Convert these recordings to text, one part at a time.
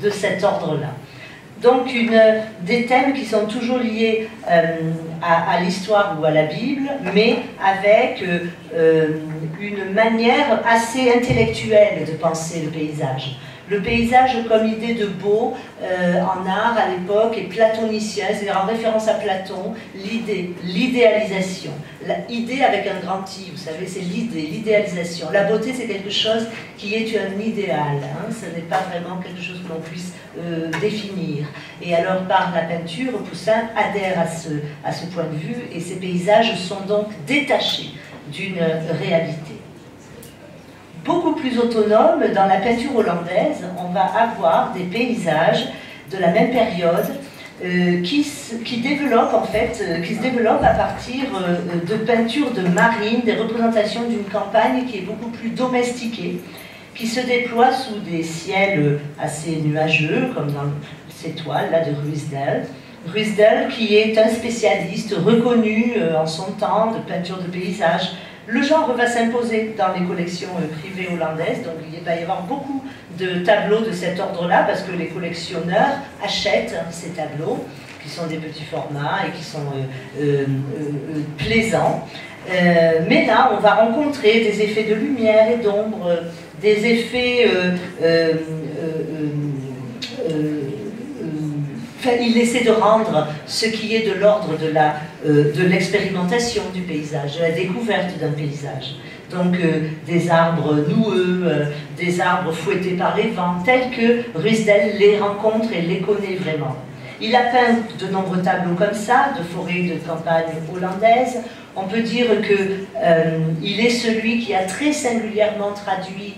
de cet ordre-là. Donc des thèmes qui sont toujours liés à l'histoire ou à la Bible, mais avec une manière assez intellectuelle de penser le paysage. Le paysage comme idée de beau en art à l'époque est platonicien, c'est-à-dire en référence à Platon, l'idée, l'idéalisation. L'idée avec un grand I, vous savez, c'est l'idée, l'idéalisation. La beauté, c'est quelque chose qui est un idéal, hein, ce n'est pas vraiment quelque chose que l'on puisse définir. Et alors, par la peinture, Poussin adhère à ce point de vue, et ces paysages sont donc détachés d'une réalité. Beaucoup plus autonome, dans la peinture hollandaise, on va avoir des paysages de la même période qui se développent à partir de peintures de marine, des représentations d'une campagne qui est beaucoup plus domestiquée, qui se déploie sous des ciels assez nuageux, comme dans ces toiles là de Ruysdael. Ruysdael qui est un spécialiste reconnu en son temps de peinture de paysage. Le genre va s'imposer dans les collections privées hollandaises, donc il va y avoir beaucoup de tableaux de cet ordre-là, parce que les collectionneurs achètent ces tableaux, qui sont des petits formats et qui sont plaisants. Mais là, on va rencontrer des effets de lumière et d'ombre, des effets... il essaie de rendre ce qui est de l'ordre de l'expérimentation du paysage, de la découverte d'un paysage. Donc des arbres noueux, des arbres fouettés par les vents, tels que Ruysdael les rencontre et les connaît vraiment. Il a peint de nombreux tableaux comme ça, de forêts de campagne hollandaises. On peut dire qu'il est celui qui a très singulièrement traduit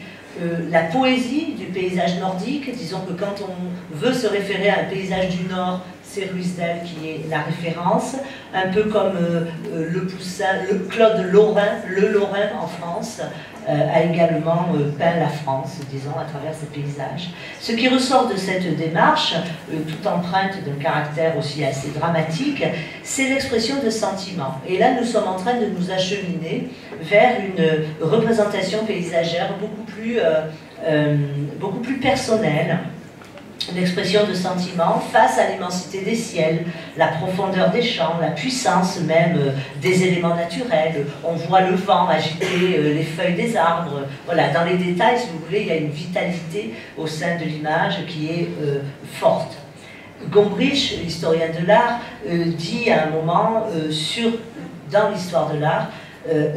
la poésie du paysage nordique. Disons que quand on veut se référer à un paysage du Nord, c'est Ruysdael qui est la référence, un peu comme le Poussin, le Claude Lorrain, le Lorrain en France, a également peint la France, disons, à travers ces paysages. Ce qui ressort de cette démarche, toute empreinte d'un caractère aussi assez dramatique, c'est l'expression de sentiments. Et là, nous sommes en train de nous acheminer vers une représentation paysagère beaucoup plus personnelle, l'expression de sentiments face à l'immensité des ciels, la profondeur des champs, la puissance même des éléments naturels. On voit le vent agiter les feuilles des arbres. Voilà, dans les détails, si vous voulez, il y a une vitalité au sein de l'image qui est forte. Gombrich, l'historien de l'art, dit à un moment, dans l'histoire de l'art,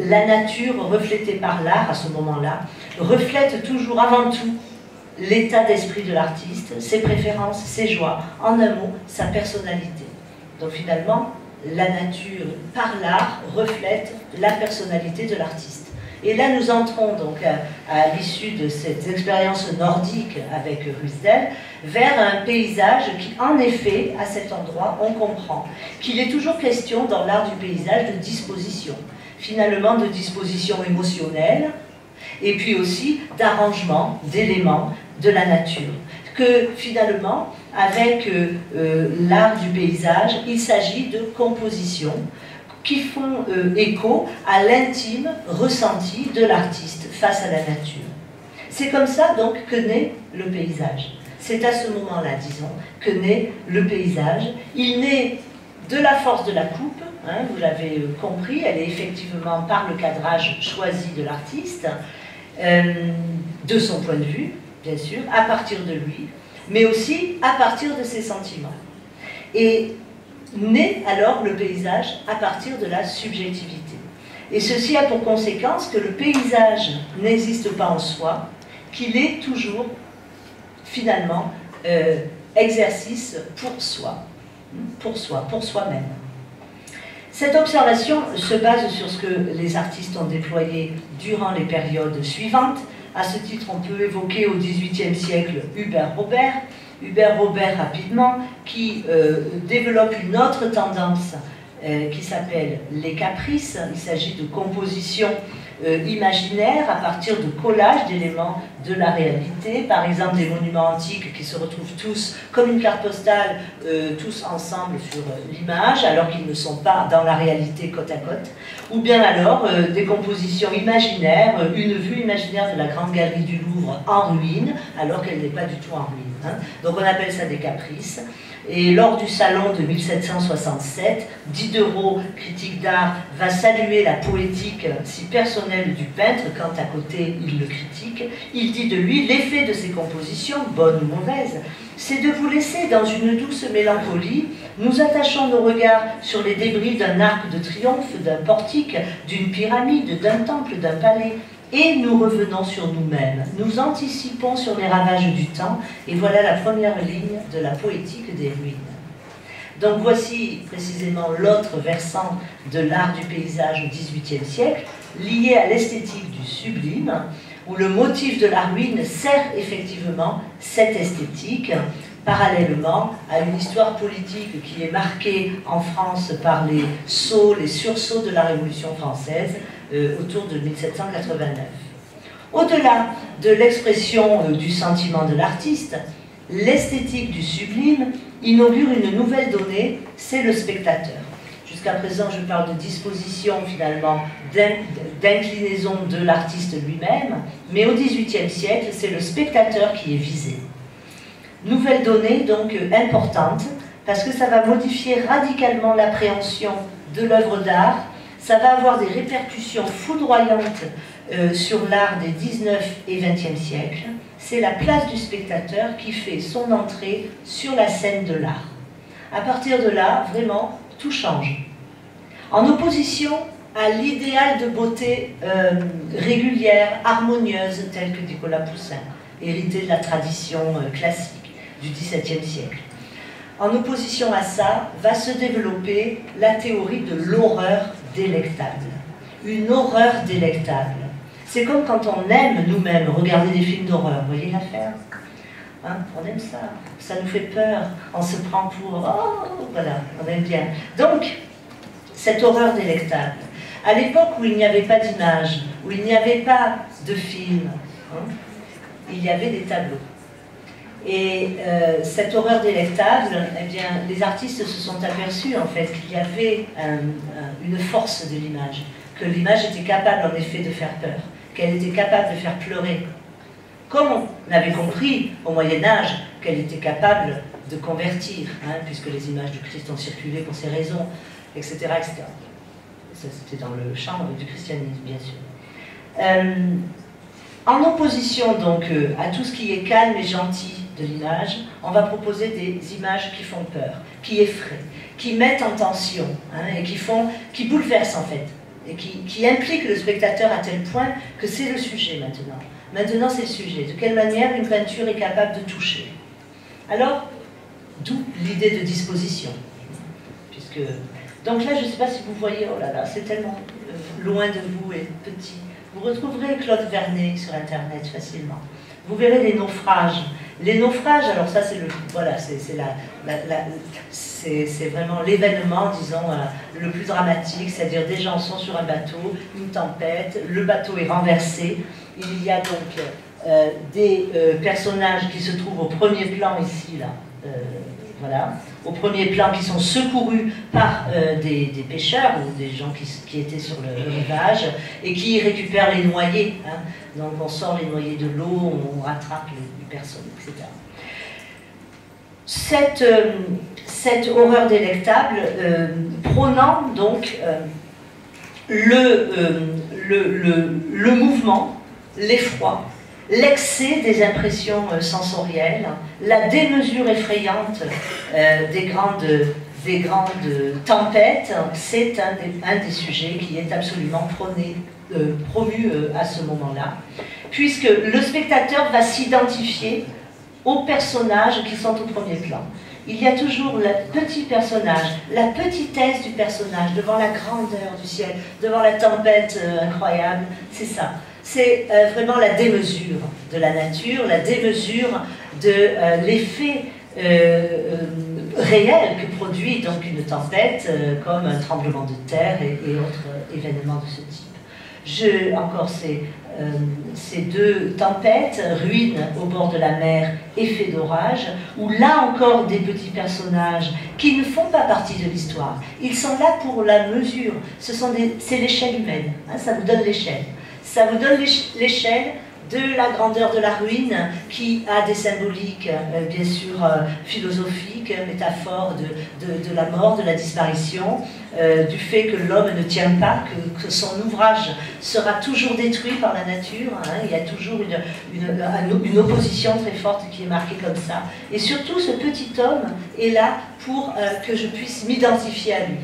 la nature reflétée par l'art à ce moment-là reflète toujours avant tout l'état d'esprit de l'artiste, ses préférences, ses joies, en un mot, sa personnalité. Donc finalement, la nature, par l'art, reflète la personnalité de l'artiste. Et là, nous entrons donc à l'issue de cette expérience nordique avec Ruysdael, vers un paysage qui, en effet, à cet endroit, on comprend qu'il est toujours question dans l'art du paysage de disposition, finalement de disposition émotionnelle, et puis aussi d'arrangement, d'éléments de la nature. Que finalement, avec l'art du paysage, il s'agit de compositions qui font écho à l'intime ressenti de l'artiste face à la nature. C'est comme ça donc que naît le paysage. C'est à ce moment-là, disons, que naît le paysage. Il naît de la force de la coupe, hein, vous l'avez compris, elle est effectivement par le cadrage choisi de l'artiste, de son point de vue, bien sûr, à partir de lui, mais aussi à partir de ses sentiments. Et naît alors le paysage à partir de la subjectivité. Et ceci a pour conséquence que le paysage n'existe pas en soi, qu'il est toujours, finalement, exercice pour soi, pour soi-même. Cette observation se base sur ce que les artistes ont déployé durant les périodes suivantes. À ce titre, on peut évoquer au XVIIIe siècle Hubert Robert. Hubert Robert, rapidement, qui développe une autre tendance qui s'appelle les caprices. Il s'agit de compositions imaginaires à partir de collages d'éléments de la réalité, par exemple des monuments antiques qui se retrouvent tous comme une carte postale, tous ensemble sur l'image, alors qu'ils ne sont pas dans la réalité côte à côte, ou bien alors des compositions imaginaires, une vue imaginaire de la Grande Galerie du Louvre en ruine, alors qu'elle n'est pas du tout en ruine. Hein. Donc on appelle ça des caprices. Et lors du salon de 1767, Diderot, critique d'art, va saluer la poétique si personnelle du peintre, quand à côté il le critique. Il dit de lui: l'effet de ses compositions, bonnes ou mauvaises, c'est de vous laisser dans une douce mélancolie. Nous attachons nos regards sur les débris d'un arc de triomphe, d'un portique, d'une pyramide, d'un temple, d'un palais. Et nous revenons sur nous-mêmes, nous anticipons sur les ravages du temps, et voilà la première ligne de la poétique des ruines. Donc voici précisément l'autre versant de l'art du paysage au XVIIIe siècle, lié à l'esthétique du sublime, où le motif de la ruine sert effectivement cette esthétique, parallèlement à une histoire politique qui est marquée en France par les sauts, les sursauts de la Révolution française, autour de 1789. Au-delà de l'expression du sentiment de l'artiste, l'esthétique du sublime inaugure une nouvelle donnée, c'est le spectateur. Jusqu'à présent, je parle de disposition, finalement, d'inclinaison de l'artiste lui-même, mais au XVIIIe siècle, c'est le spectateur qui est visé. Nouvelle donnée, donc, importante, parce que ça va modifier radicalement l'appréhension de l'œuvre d'art. Ça va avoir des répercussions foudroyantes sur l'art des 19 et 20e siècles. C'est la place du spectateur qui fait son entrée sur la scène de l'art. À partir de là, vraiment, tout change. En opposition à l'idéal de beauté régulière, harmonieuse, tel que Nicolas Poussin, hérité de la tradition classique du XVIIe siècle. En opposition à ça, va se développer la théorie de l'horreur délectable. Une horreur délectable. C'est comme quand on aime nous-mêmes regarder des films d'horreur. Vous voyez l'affaire, hein, on aime ça. Ça nous fait peur. On se prend pour... Oh, voilà, on aime bien. Donc, cette horreur délectable. À l'époque où il n'y avait pas d'image, où il n'y avait pas de film, hein, il y avait des tableaux. Et cette horreur délectable, eh bien, les artistes se sont aperçus en fait qu'il y avait une force de l'image, que l'image était capable en effet de faire peur, qu'elle était capable de faire pleurer. Comme on avait compris au Moyen-Âge qu'elle était capable de convertir, hein, puisque les images du Christ ont circulé pour ces raisons, etc. etc. Ça, c'était dans le champ du christianisme, bien sûr. En opposition donc à tout ce qui est calme et gentil de l'image, on va proposer des images qui font peur, qui effraient, qui mettent en tension, hein, et qui bouleversent en fait, et qui impliquent le spectateur à tel point que c'est le sujet maintenant. Maintenant c'est le sujet. De quelle manière une peinture est capable de toucher? Alors, d'où l'idée de disposition. Puisque... Donc là, je ne sais pas si vous voyez, oh là là, c'est tellement loin de vous et petit. Vous retrouverez Claude Vernet sur Internet facilement. Vous verrez les naufrages. Les naufrages, alors ça c'est le, voilà, c'est vraiment l'événement, disons, le plus dramatique, c'est-à-dire des gens sont sur un bateau, une tempête, le bateau est renversé, il y a donc des personnages qui se trouvent au premier plan ici, là, voilà, au premier plan, qui sont secourus par des pêcheurs ou des gens qui étaient sur le rivage et qui récupèrent les noyés. Hein. Donc on sort les noyés de l'eau, on rattrape les personnes, etc. Cette horreur délectable prônant donc le mouvement, l'effroi, l'excès des impressions sensorielles, la démesure effrayante des grandes tempêtes, c'est un des sujets qui est absolument promu à ce moment-là, puisque le spectateur va s'identifier aux personnages qui sont au premier plan. Il y a toujours le petit personnage, la petitesse du personnage devant la grandeur du ciel, devant la tempête incroyable, c'est ça. C'est vraiment la démesure de la nature, la démesure de l'effet réel que produit donc une tempête, comme un tremblement de terre et autres événements de ce type. Encore, c'est ces deux tempêtes, ruines au bord de la mer, effet d'orage, où là encore des petits personnages qui ne font pas partie de l'histoire. Ils sont là pour la mesure, c'est l'échelle humaine, hein, ça vous donne l'échelle. Ça vous donne l'échelle de la grandeur de la ruine, qui a des symboliques, bien sûr, philosophiques, métaphores de la mort, de la disparition, du fait que l'homme ne tient pas, que son ouvrage sera toujours détruit par la nature, hein, il y a toujours une opposition très forte qui est marquée comme ça. Et surtout, ce petit homme est là pour que je puisse m'identifier à lui.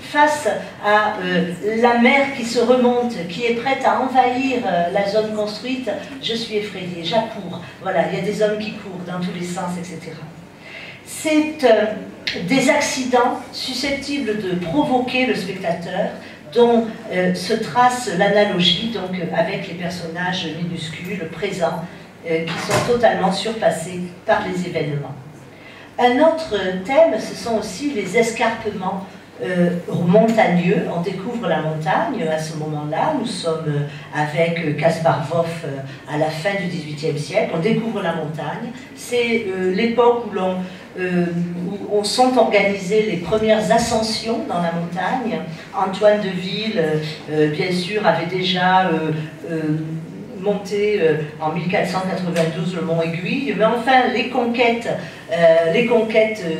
Face à la mer qui se remonte, qui est prête à envahir la zone construite, je suis effrayée, j'accours. Voilà, il y a des hommes qui courent dans tous les sens, etc. C'est des accidents susceptibles de provoquer le spectateur, dont se trace l'analogie donc avec les personnages minuscules, présents, qui sont totalement surpassés par les événements. Un autre thème, ce sont aussi les escarpements montagneux. On découvre la montagne à ce moment-là. Nous sommes avec Caspar Voff à la fin du XVIIIe siècle. On découvre la montagne. C'est l'époque où on sont organisées les premières ascensions dans la montagne. Antoine de Ville, bien sûr, avait déjà monté en 1492 le mont Aiguille, mais enfin les conquêtes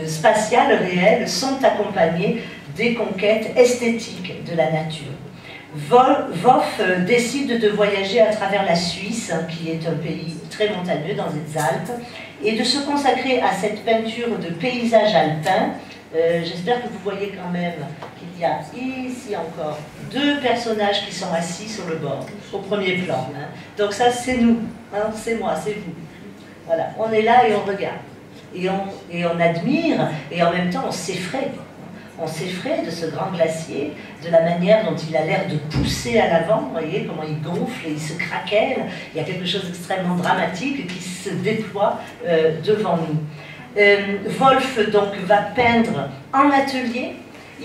spatiales réelles sont accompagnées des conquêtes esthétiques de la nature. Voff décide de voyager à travers la Suisse, hein, qui est un pays très montagneux dans les Alpes, et de se consacrer à cette peinture de paysage alpin. J'espère que vous voyez quand même qu'il y a ici encore deux personnages qui sont assis sur le bord, au premier plan. Hein. Donc ça, c'est nous, hein, c'est moi, c'est vous. Voilà, on est là et on regarde. Et on admire, et en même temps on s'effraie. On s'effraie de ce grand glacier, de la manière dont il a l'air de pousser à l'avant, vous voyez, comment il gonfle et il se craquelle. Il y a quelque chose d'extrêmement dramatique qui se déploie devant nous. Wolf donc va peindre en atelier.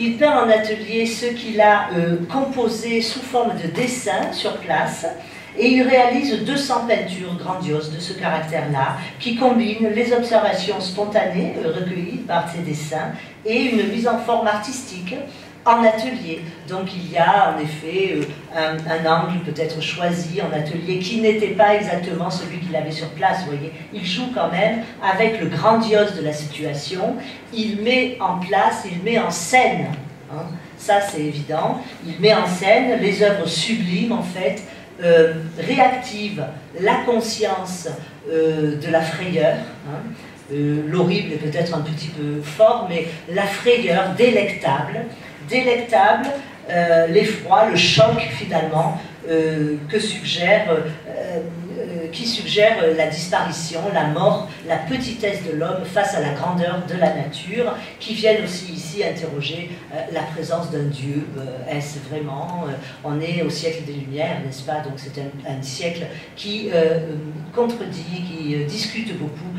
Il peint en atelier ce qu'il a composé sous forme de dessin sur place. Et il réalise 200 peintures grandioses de ce caractère-là, qui combinent les observations spontanées recueillies par ses dessins et une mise en forme artistique en atelier. Donc il y a en effet un angle peut-être choisi en atelier qui n'était pas exactement celui qu'il avait sur place. Vous voyez, il joue quand même avec le grandiose de la situation. Il met en place, il met en scène, hein, ça c'est évident, il met en scène les œuvres sublimes en fait, réactive la conscience de la frayeur, hein. L'horrible est peut-être un petit peu fort, mais la frayeur délectable, l'effroi, le choc finalement qui suggère la disparition, la mort, la petitesse de l'homme face à la grandeur de la nature, qui viennent aussi ici interroger la présence d'un Dieu. Est-ce vraiment on est au siècle des Lumières, n'est-ce pas? Donc c'est un siècle qui contredit, qui discute beaucoup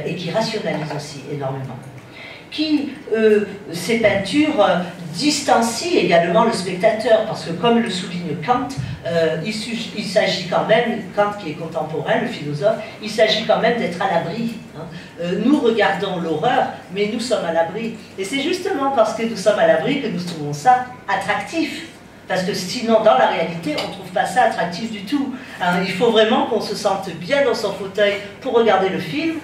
et qui rationalise aussi énormément. Ces peintures distancient également le spectateur, parce que comme le souligne Kant, il s'agit quand même, Kant qui est contemporain, le philosophe, il s'agit quand même d'être à l'abri. Hein. Nous regardons l'horreur, mais nous sommes à l'abri. Et c'est justement parce que nous sommes à l'abri que nous trouvons ça attractif. Parce que sinon, dans la réalité, on ne trouve pas ça attractif du tout. Hein, il faut vraiment qu'on se sente bien dans son fauteuil pour regarder le film,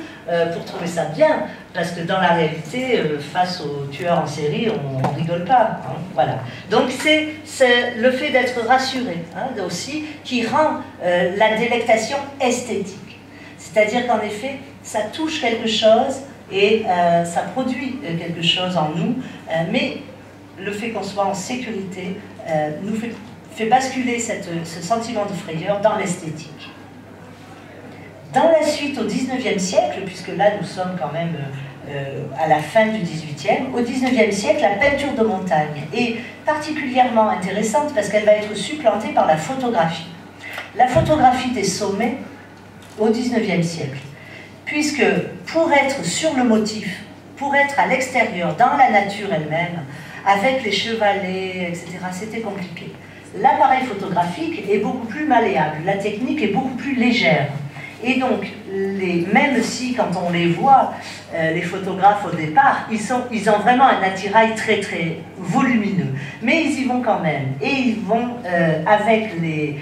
pour trouver ça bien. Parce que dans la réalité, face aux tueurs en série, on ne rigole pas. Hein, voilà. Donc c'est le fait d'être rassuré, hein, aussi, qui rend la délectation esthétique. C'est-à-dire qu'en effet, ça touche quelque chose et ça produit quelque chose en nous, mais le fait qu'on soit en sécurité nous fait basculer ce sentiment de frayeur dans l'esthétique. Dans la suite, au XIXe siècle, puisque là nous sommes quand même à la fin du XVIIIe, au XIXe siècle, la peinture de montagne est particulièrement intéressante parce qu'elle va être supplantée par la photographie. La photographie des sommets au XIXe siècle, puisque pour être sur le motif, pour être à l'extérieur, dans la nature elle-même, avec les chevalets, etc., c'était compliqué. l'appareil photographique est beaucoup plus malléable, la technique est beaucoup plus légère. Et donc, même si, quand on les voit, les photographes au départ, ils ont vraiment un attirail très très volumineux. Mais ils y vont quand même. Et ils vont, avec les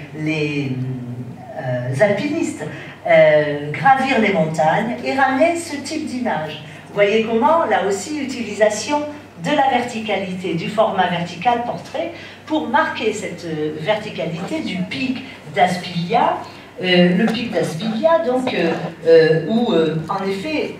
alpinistes, gravir les montagnes et ramener ce type d'image. Vous voyez comment, là aussi, utilisation de la verticalité, du format vertical portrait, pour marquer cette verticalité du pic d'Aspilia, le pic d'Aspilia, donc, où, en effet,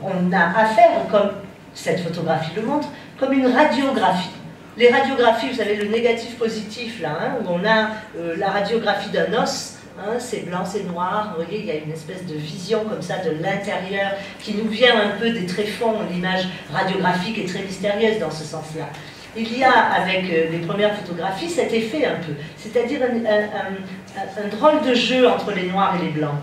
on a affaire, comme cette photographie le montre, comme une radiographie. Les radiographies, vous savez, le négatif positif, là, hein, où on a la radiographie d'un os, hein, c'est blanc, c'est noir, vous voyez, il y a une espèce de vision comme ça de l'intérieur qui nous vient un peu des tréfonds, l'image radiographique est très mystérieuse dans ce sens-là. Il y a, avec les premières photographies, cet effet un peu, c'est-à-dire un drôle de jeu entre les noirs et les blancs,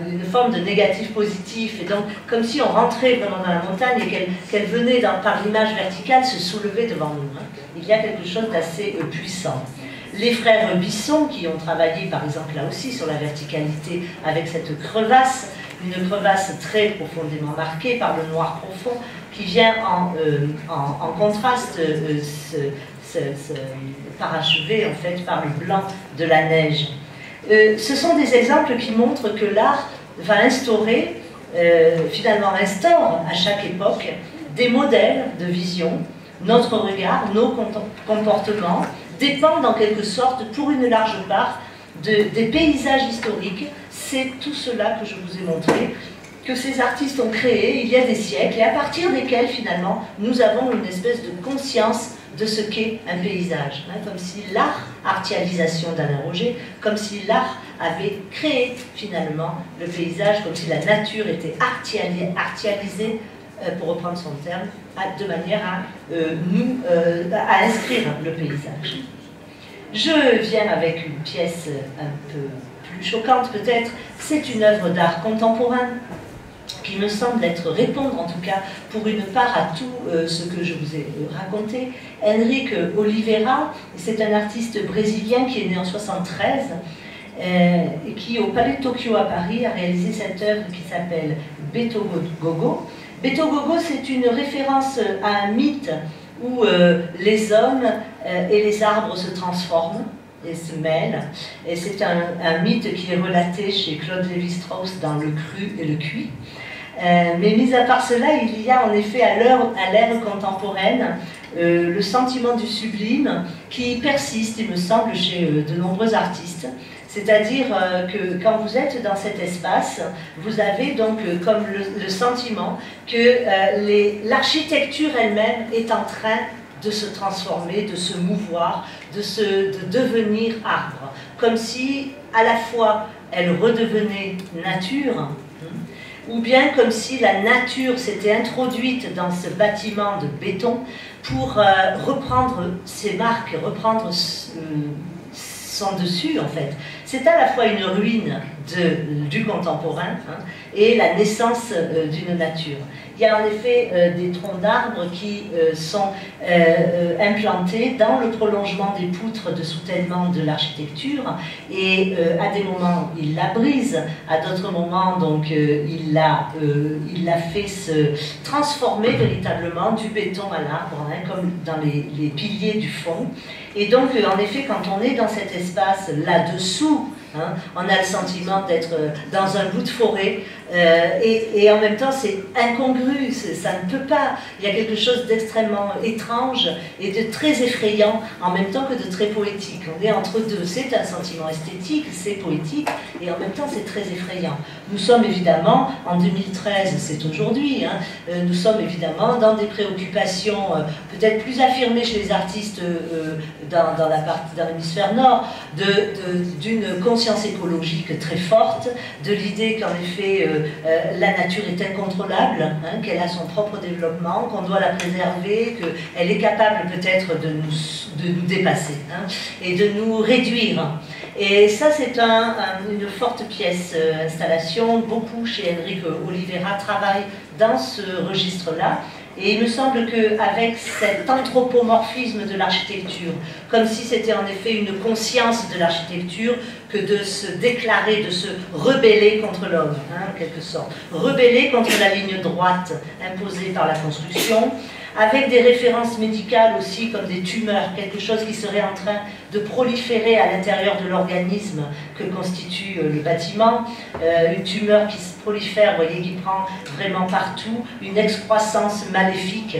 une forme de négatif positif, et donc comme si on rentrait vraiment dans la montagne et qu'elle venait par l'image verticale se soulever devant nous. Hein. Il y a quelque chose d'assez puissant. Les frères Bisson, qui ont travaillé par exemple là aussi sur la verticalité avec cette crevasse, une crevasse très profondément marquée par le noir profond, qui vient en contraste parachevé en fait par le blanc de la neige. Ce sont des exemples qui montrent que l'art va instaurer, finalement instaure à chaque époque des modèles de vision. Notre regard, nos comportements dépendent en quelque sorte, pour une large part, des paysages historiques. C'est tout cela que je vous ai montré, que ces artistes ont créé il y a des siècles, et à partir desquels, finalement, nous avons une espèce de conscience de ce qu'est un paysage. Hein, comme si l'art, artialisation d'Alain Roger, comme si l'art avait créé, finalement, le paysage, comme si la nature était artialisée, pour reprendre son terme, de manière à inscrire le paysage. Je viens avec une pièce un peu plus choquante peut-être, c'est une œuvre d'art contemporain qui me semble répondre en tout cas pour une part à tout ce que je vous ai raconté. Henrique Oliveira, c'est un artiste brésilien qui est né en 1973 et qui au Palais de Tokyo à Paris a réalisé cette œuvre qui s'appelle Beto Gogo. Beto Gogo, c'est une référence à un mythe où les hommes et les arbres se transforment et se mêlent. Et c'est un mythe qui est relaté chez Claude Lévi-Strauss dans Le Cru et le Cuit. Mais mis à part cela, il y a en effet à l'ère contemporaine le sentiment du sublime qui persiste, il me semble, chez de nombreux artistes. C'est-à-dire que quand vous êtes dans cet espace, vous avez donc comme le sentiment que l'architecture elle-même est en train de se transformer, de se mouvoir, de devenir arbre. Comme si à la fois elle redevenait nature, ou bien comme si la nature s'était introduite dans ce bâtiment de béton pour reprendre ses marques, reprendre son dessus en fait. C'est à la fois une ruine du contemporain hein, et la naissance d'une nature. Il y a en effet des troncs d'arbres qui sont implantés dans le prolongement des poutres de soutènement de l'architecture et à des moments il la brise, à d'autres moments donc il l'a fait se transformer véritablement du béton à l'arbre, hein, comme dans les piliers du fond. Et donc en effet quand on est dans cet espace là-dessous, hein, on a le sentiment d'être dans un bout de forêt et en même temps c'est incongru, ça ne peut pas, il y a quelque chose d'extrêmement étrange et de très effrayant en même temps que de très poétique. On est entre deux, c'est un sentiment esthétique, c'est poétique et en même temps c'est très effrayant. Nous sommes évidemment, en 2013, c'est aujourd'hui, hein, nous sommes évidemment dans des préoccupations peut-être plus affirmées chez les artistes dans l'hémisphère nord, d'une conscience écologique très forte, de l'idée qu'en effet la nature est incontrôlable, hein, qu'elle a son propre développement, qu'on doit la préserver, qu'elle est capable peut-être de nous dépasser hein, et de nous réduire. Et ça c'est une forte pièce, installation, beaucoup chez Henrique Oliveira travaillent dans ce registre-là. Et il me semble qu'avec cet anthropomorphisme de l'architecture, comme si c'était en effet une conscience de l'architecture que de se déclarer, de se rebeller contre l'homme, en quelque sorte. Rebeller contre la ligne droite imposée par la construction, avec des références médicales aussi comme des tumeurs, quelque chose qui serait en train de proliférer à l'intérieur de l'organisme que constitue le bâtiment, une tumeur qui se prolifère, vous voyez, qui prend vraiment partout, une excroissance maléfique.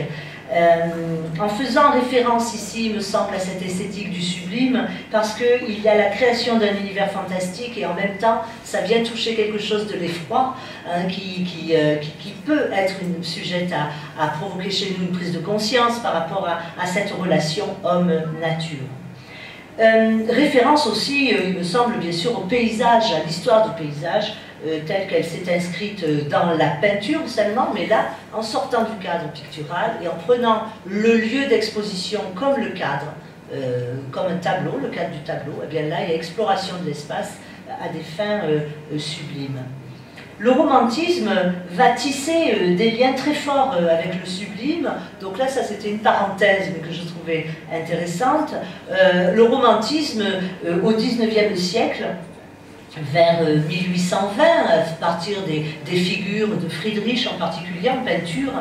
En faisant référence ici, il me semble, à cette esthétique du sublime, parce qu'il y a la création d'un univers fantastique et en même temps, ça vient toucher quelque chose de l'effroi, hein, qui peut être sujette à provoquer chez nous une prise de conscience par rapport à cette relation homme-nature. Référence aussi, il me semble, bien sûr, au paysage, à l'histoire du paysage, telle qu'elle s'est inscrite dans la peinture seulement, mais là, en sortant du cadre pictural et en prenant le lieu d'exposition comme le cadre, comme un tableau, le cadre du tableau, et bien là, il y a exploration de l'espace à des fins sublimes. Le romantisme va tisser des liens très forts avec le sublime. Donc là, ça c'était une parenthèse, mais que je trouvais intéressante. Le romantisme, au XIXe siècle, vers 1820, à partir des figures de Friedrich en particulier en peinture,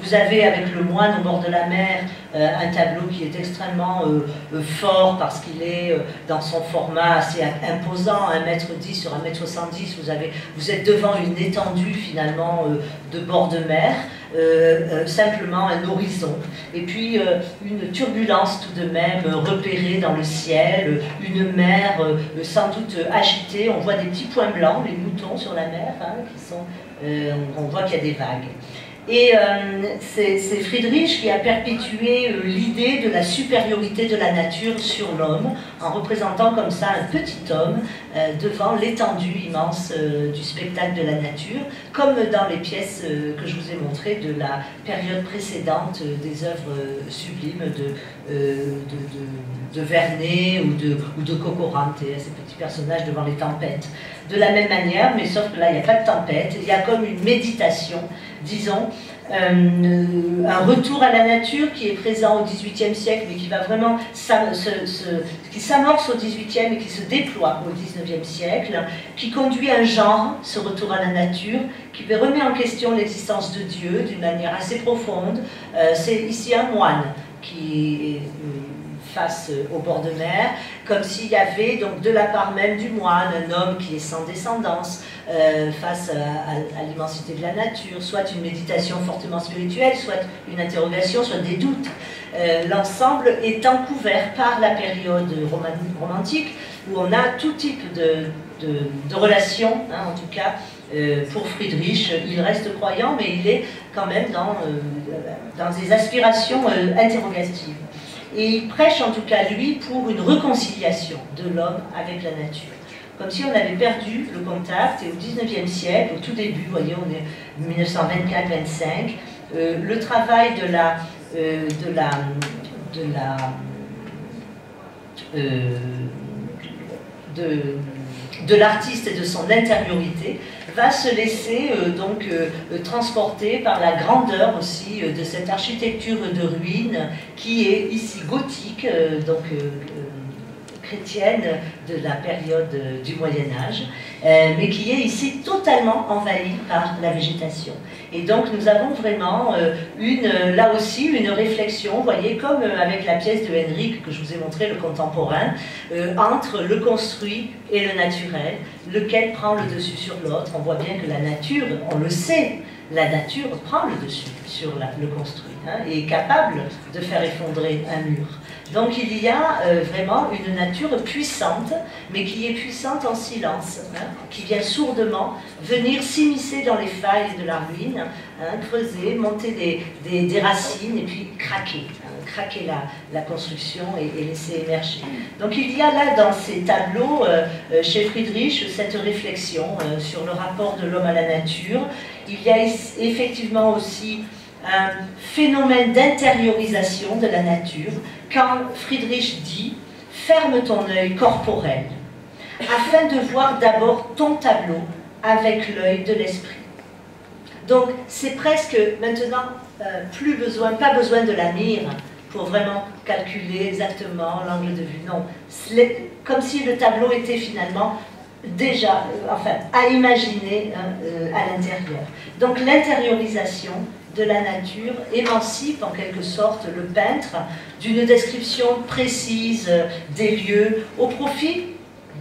vous avez avec le moine au bord de la mer un tableau qui est extrêmement fort parce qu'il est dans son format assez imposant, 1,10 m sur 1,70 m, vous êtes devant une étendue finalement de bord de mer, simplement un horizon, et puis une turbulence tout de même repérée dans le ciel, une mer sans doute agitée, on voit des petits points blancs, les moutons sur la mer, hein, qui sont, on voit qu'il y a des vagues. Et c'est Friedrich qui a perpétué l'idée de la supériorité de la nature sur l'homme, en représentant comme ça un petit homme devant l'étendue immense du spectacle de la nature, comme dans les pièces que je vous ai montrées de la période précédente des œuvres sublimes de Vernet ou de Coccorante, ces petits personnages devant les tempêtes. De la même manière, mais sauf que là, il n'y a pas de tempête, il y a comme une méditation, disons, un retour à la nature qui est présent au XVIIIe siècle, mais qui va vraiment qui s'amorce au XVIIIe et qui se déploie au XIXe siècle, qui conduit un genre, ce retour à la nature, qui remet en question l'existence de Dieu d'une manière assez profonde. C'est ici un moine qui est face au bord de mer, comme s'il y avait donc de la part même du moine un homme qui est sans descendance face à l'immensité de la nature, soit une méditation fortement spirituelle, soit une interrogation, soit des doutes. L'ensemble étant couvert par la période romantique où on a tout type de relations, hein, en tout cas pour Friedrich, il reste croyant, mais il est quand même dans des aspirations interrogatives. Et il prêche en tout cas, lui, pour une réconciliation de l'homme avec la nature. Comme si on avait perdu le contact, et au XIXe siècle, au tout début, vous voyez, on est 1924-25, le travail de l'artiste et de son intériorité va se laisser transporter par la grandeur aussi de cette architecture de ruines qui est ici gothique, chrétienne de la période du Moyen-Âge, mais qui est ici totalement envahie par la végétation. Et donc nous avons vraiment là aussi une réflexion, vous voyez, comme avec la pièce de Henrik que je vous ai montré, le contemporain, entre le construit et le naturel, lequel prend le dessus sur l'autre. On voit bien que la nature, on le sait, la nature prend le dessus sur le construit, hein, et est capable de faire effondrer un mur. Donc il y a vraiment une nature puissante, mais qui est puissante en silence, hein, qui vient sourdement venir s'immiscer dans les failles de la ruine, hein, creuser, monter des racines et puis craquer, hein, craquer la construction et laisser émerger. Donc il y a là dans ces tableaux, chez Friedrich, cette réflexion sur le rapport de l'homme à la nature. Il y a effectivement aussi un phénomène d'intériorisation de la nature, quand Friedrich dit « ferme ton œil corporel, afin de voir d'abord ton tableau avec l'œil de l'esprit ». Donc c'est presque maintenant pas besoin de la mire pour vraiment calculer exactement l'angle de vue. Non, comme si le tableau était finalement déjà, à imaginer à l'intérieur. Donc l'intériorisation de la nature émancipe en quelque sorte le peintre d'une description précise des lieux au profit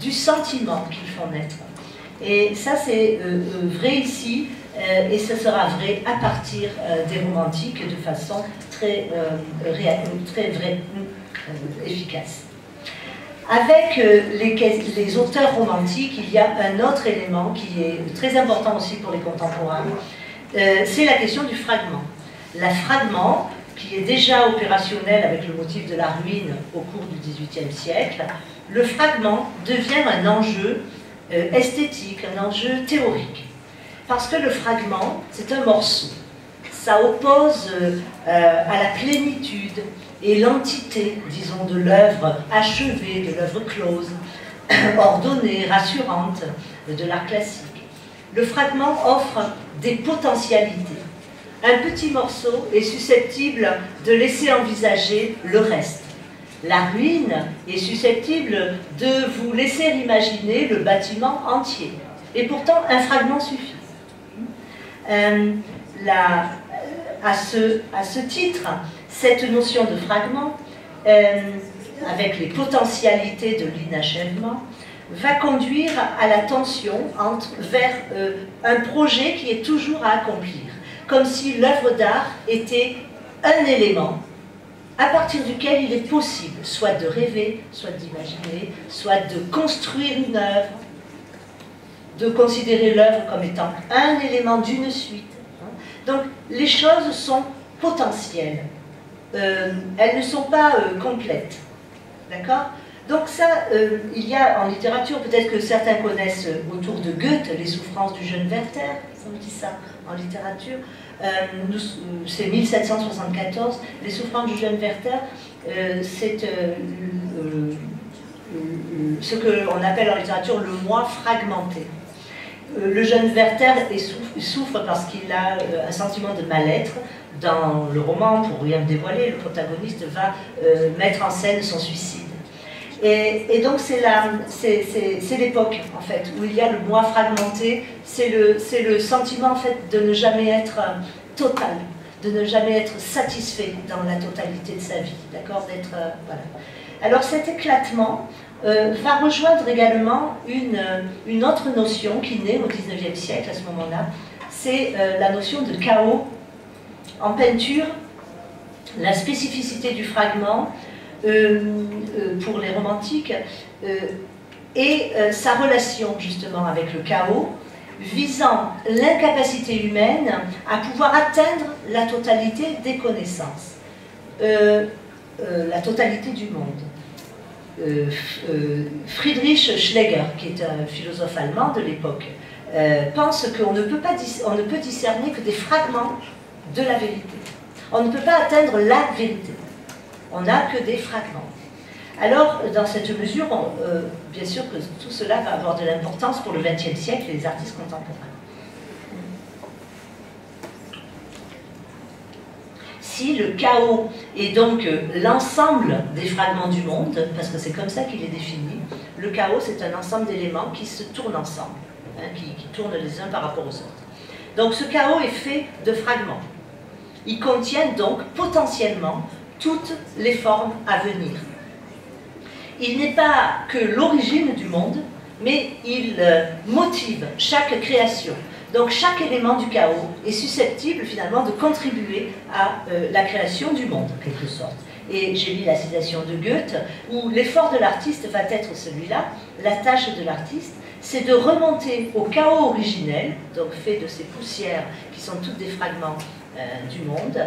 du sentiment qu'ils font naître. Et ça c'est vrai ici, et ce sera vrai à partir des romantiques de façon très efficace. Avec les auteurs romantiques, il y a un autre élément qui est très important aussi pour les contemporains, c'est la question du fragment. Le fragment, qui est déjà opérationnel avec le motif de la ruine au cours du XVIIIe siècle, le fragment devient un enjeu esthétique, un enjeu théorique. Parce que le fragment, c'est un morceau. Ça oppose à la plénitude et l'entité, disons, de l'œuvre achevée, de l'œuvre close, ordonnée, rassurante de l'art classique. Le fragment offre des potentialités. Un petit morceau est susceptible de laisser envisager le reste. La ruine est susceptible de vous laisser imaginer le bâtiment entier. Et pourtant, un fragment suffit. À ce titre, cette notion de fragment, avec les potentialités de l'inachèvement, va conduire à la tension vers un projet qui est toujours à accomplir, comme si l'œuvre d'art était un élément à partir duquel il est possible soit de rêver, soit d'imaginer, soit de construire une œuvre, de considérer l'œuvre comme étant un élément d'une suite. Donc les choses sont potentielles, elles ne sont pas complètes, d'accord? Donc ça, il y a en littérature, peut-être que certains connaissent autour de Goethe, les souffrances du jeune Werther, on dit ça en littérature, c'est 1774, les souffrances du jeune Werther, c'est ce qu'on appelle en littérature le moi fragmenté. Le jeune Werther souffre parce qu'il a un sentiment de mal-être. Dans le roman, pour rien dévoiler, le protagoniste va mettre en scène son suicide. Et donc c'est l'époque en fait où il y a le moi fragmenté, c'est le sentiment en fait de ne jamais être total, de ne jamais être satisfait dans la totalité de sa vie, d'accord, d'être voilà. Alors cet éclatement va rejoindre également une autre notion qui naît au XIXe siècle à ce moment-là, c'est la notion de chaos en peinture, la spécificité du fragment. Pour les romantiques, et sa relation justement avec le chaos, visant l'incapacité humaine à pouvoir atteindre la totalité des connaissances, la totalité du monde. Friedrich Schlegel, qui est un philosophe allemand de l'époque, pense qu'on ne peut discerner que des fragments de la vérité. On ne peut pas atteindre la vérité. On n'a que des fragments. Alors, dans cette mesure, bien sûr que tout cela va avoir de l'importance pour le XXe siècle et les artistes contemporains. Si le chaos est donc l'ensemble des fragments du monde, parce que c'est comme ça qu'il est défini, le chaos c'est un ensemble d'éléments qui se tournent ensemble, hein, qui tournent les uns par rapport aux autres. Donc ce chaos est fait de fragments. Il contient donc potentiellement toutes les formes à venir. Il n'est pas que l'origine du monde, mais il motive chaque création. Donc chaque élément du chaos est susceptible finalement de contribuer à la création du monde, en quelque sorte. Et j'ai lu la citation de Goethe, où l'effort de l'artiste va être celui-là, la tâche de l'artiste, c'est de remonter au chaos originel, donc fait de ces poussières qui sont toutes des fragments du monde,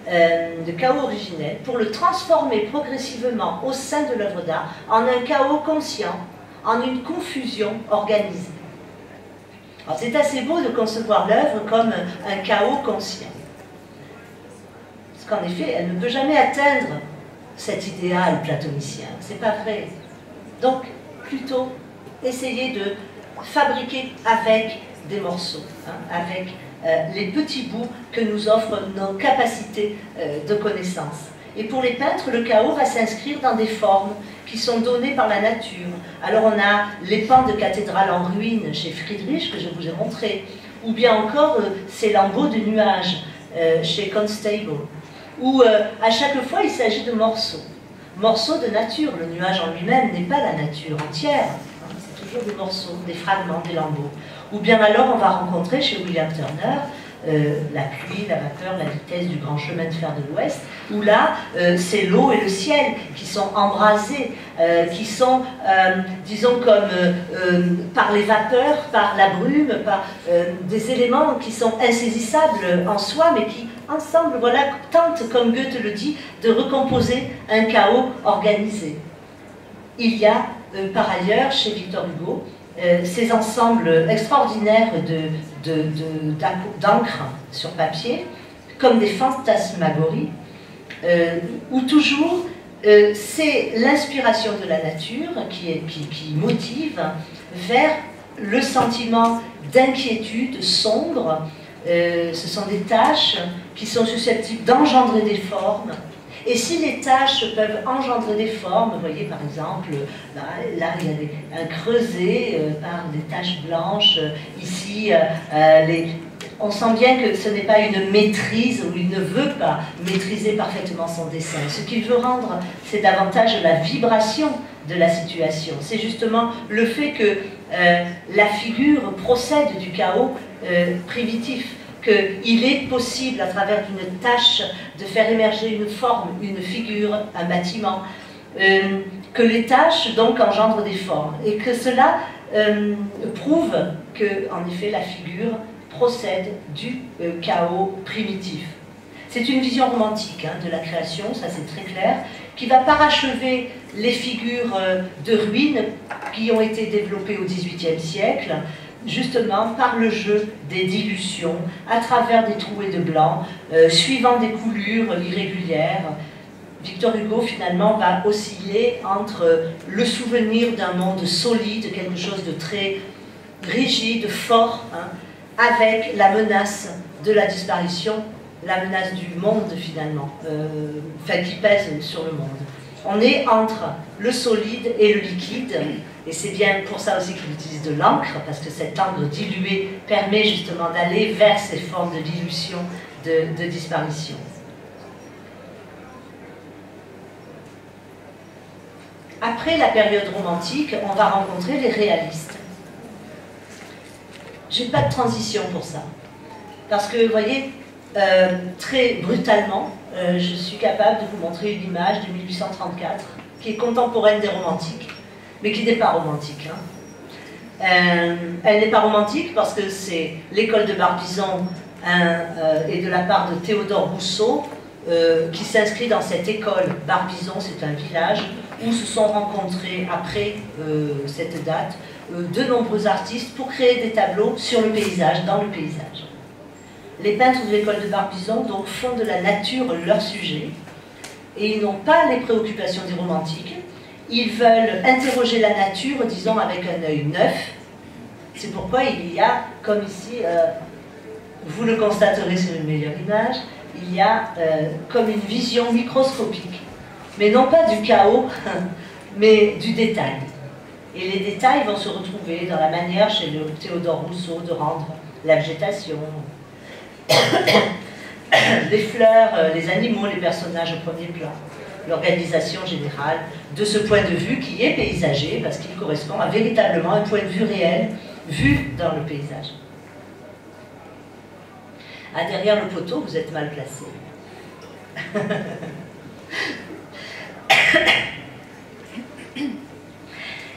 de chaos originel, pour le transformer progressivement au sein de l'œuvre d'art en un chaos conscient, en une confusion organisée. C'est assez beau de concevoir l'œuvre comme un chaos conscient. Parce qu'en effet, elle ne peut jamais atteindre cet idéal platonicien. C'est pas vrai. Donc, plutôt, essayer de fabriquer avec des morceaux, hein, avec les petits bouts que nous offrent nos capacités de connaissance. Et pour les peintres, le chaos va s'inscrire dans des formes qui sont données par la nature. Alors on a les pans de cathédrales en ruine chez Friedrich, que je vous ai montré, ou bien encore ces lambeaux de nuages chez Constable, où à chaque fois il s'agit de morceaux. Morceaux de nature, le nuage en lui-même n'est pas la nature entière, hein, c'est toujours des morceaux, des fragments, des lambeaux. Ou bien alors on va rencontrer chez William Turner la pluie, la vapeur, la vitesse du grand chemin de fer de l'Ouest, où là, c'est l'eau et le ciel qui sont embrasés, qui sont, disons, comme par les vapeurs, par la brume, par des éléments qui sont insaisissables en soi, mais qui, ensemble, voilà, tentent, comme Goethe le dit, de recomposer un chaos organisé. Il y a, par ailleurs, chez Victor Hugo, ces ensembles extraordinaires d'encre sur papier, comme des fantasmagories, où toujours c'est l'inspiration de la nature qui motive vers le sentiment d'inquiétude sombre. Ce sont des tâches qui sont susceptibles d'engendrer des formes. Et si les tâches peuvent engendrer des formes, vous voyez par exemple, là il y a un creuset par des taches blanches, ici on sent bien que ce n'est pas une maîtrise, ou il ne veut pas maîtriser parfaitement son dessin. Ce qu'il veut rendre, c'est davantage la vibration de la situation. C'est justement le fait que la figure procède du chaos primitif, qu'il est possible, à travers une tâche, de faire émerger une forme, une figure, un bâtiment, que les tâches, donc, engendrent des formes, et que cela prouve que, en effet, la figure procède du chaos primitif. C'est une vision romantique hein, de la création, ça c'est très clair, qui va parachever les figures de ruines qui ont été développées au XVIIIe siècle, justement par le jeu des dilutions, à travers des trouées de blanc, suivant des coulures irrégulières. Victor Hugo, finalement, va osciller entre le souvenir d'un monde solide, quelque chose de très rigide, fort, hein, avec la menace de la disparition, la menace du monde, finalement, qui pèse sur le monde. On est entre le solide et le liquide, et c'est bien pour ça aussi qu'il utilise de l'encre, parce que cette encre diluée permet justement d'aller vers ces formes de dilution, de disparition. Après la période romantique, on va rencontrer les réalistes. Je n'ai pas de transition pour ça, parce que, vous voyez, très brutalement, je suis capable de vous montrer une image de 1834, qui est contemporaine des romantiques, mais qui n'est pas romantique. Hein. Elle n'est pas romantique parce que c'est l'école de Barbizon et de la part de Théodore Rousseau qui s'inscrit dans cette école. Barbizon, c'est un village où se sont rencontrés, après cette date, de nombreux artistes pour créer des tableaux sur le paysage, dans le paysage. Les peintres de l'école de Barbizon donc, font de la nature leur sujet, et ils n'ont pas les préoccupations des romantiques. Ils veulent interroger la nature, disons, avec un œil neuf. C'est pourquoi il y a, comme ici, vous le constaterez sur une meilleure image, il y a comme une vision microscopique, mais non pas du chaos, mais du détail. Et les détails vont se retrouver dans la manière, chez le Théodore Rousseau, de rendre la végétation, les fleurs, les animaux, les personnages au premier plan, l'organisation générale, de ce point de vue qui est paysager, parce qu'il correspond à véritablement un point de vue réel, vu dans le paysage. Ah, derrière le poteau, vous êtes mal placé.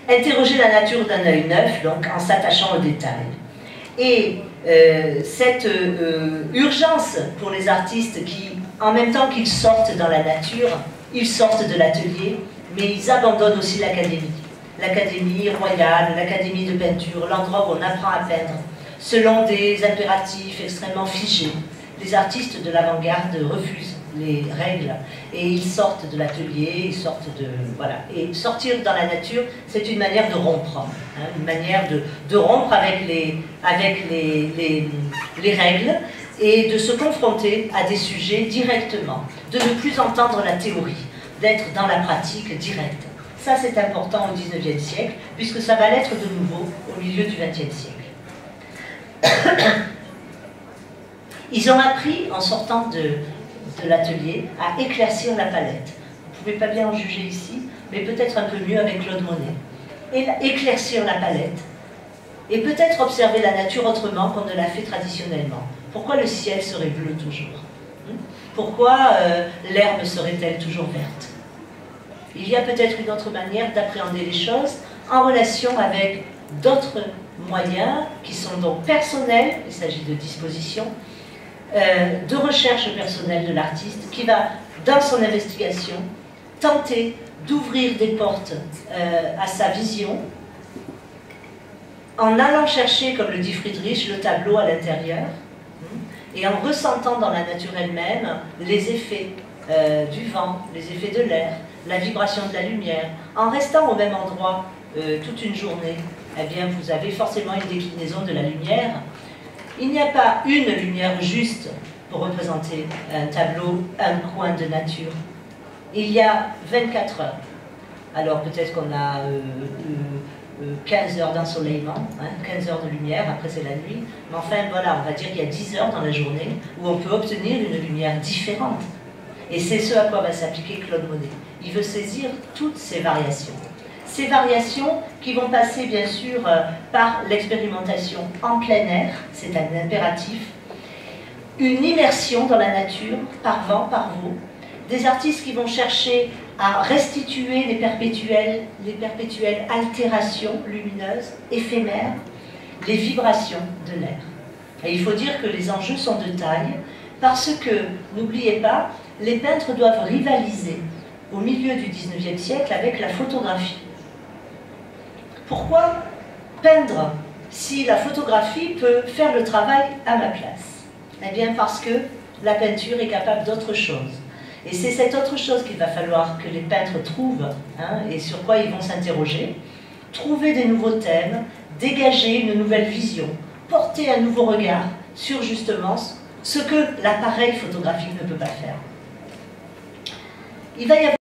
Interroger la nature d'un œil neuf, donc en s'attachant aux détails. Et cette urgence pour les artistes qui, en même temps qu'ils sortent dans la nature, ils sortent de l'atelier, mais ils abandonnent aussi l'académie. L'académie royale, l'académie de peinture, l'endroit où on apprend à peindre, selon des impératifs extrêmement figés. Les artistes de l'avant-garde refusent les règles et ils sortent de l'atelier, ils sortent de... Voilà. Et sortir dans la nature, c'est une manière de rompre, hein, une manière de rompre avec les règles et de se confronter à des sujets directement, de ne plus entendre la théorie, d'être dans la pratique directe. Ça, c'est important au XIXe siècle, puisque ça va l'être de nouveau au milieu du XXe siècle. Ils ont appris, en sortant de l'atelier, à éclaircir la palette. Vous ne pouvez pas bien en juger ici, mais peut-être un peu mieux avec Claude Monet. Et éclaircir la palette, et peut-être observer la nature autrement qu'on ne l'a fait traditionnellement. Pourquoi le ciel serait bleu toujours? Pourquoi l'herbe serait-elle toujours verte? Il y a peut-être une autre manière d'appréhender les choses en relation avec d'autres moyens qui sont donc personnels, il s'agit de disposition, de recherche personnelle de l'artiste qui va, dans son investigation, tenter d'ouvrir des portes à sa vision en allant chercher, comme le dit Friedrich, le tableau à l'intérieur et en ressentant dans la nature elle-même les effets du vent, les effets de l'air, la vibration de la lumière. En restant au même endroit toute une journée, eh bien, vous avez forcément une déclinaison de la lumière. Il n'y a pas une lumière juste pour représenter un tableau, un coin de nature. Il y a 24 heures. Alors peut-être qu'on a 15 heures d'ensoleillement, 15 heures de lumière, après c'est la nuit. Mais enfin voilà, on va dire qu'il y a 10 heures dans la journée où on peut obtenir une lumière différente. Et c'est ce à quoi va s'appliquer Claude Monet. Il veut saisir toutes ces variations. Ces variations qui vont passer bien sûr par l'expérimentation en plein air, c'est un impératif, une immersion dans la nature, par vent, par eau, des artistes qui vont chercher à restituer les perpétuelles altérations lumineuses, éphémères, les vibrations de l'air. Et il faut dire que les enjeux sont de taille, parce que, n'oubliez pas, les peintres doivent rivaliser au milieu du XIXe siècle avec la photographie. Pourquoi peindre si la photographie peut faire le travail à ma place? Eh bien parce que la peinture est capable d'autre chose. Et c'est cette autre chose qu'il va falloir que les peintres trouvent, et sur quoi ils vont s'interroger, trouver des nouveaux thèmes, dégager une nouvelle vision, porter un nouveau regard sur justement ce que l'appareil photographique ne peut pas faire. Il va y avoir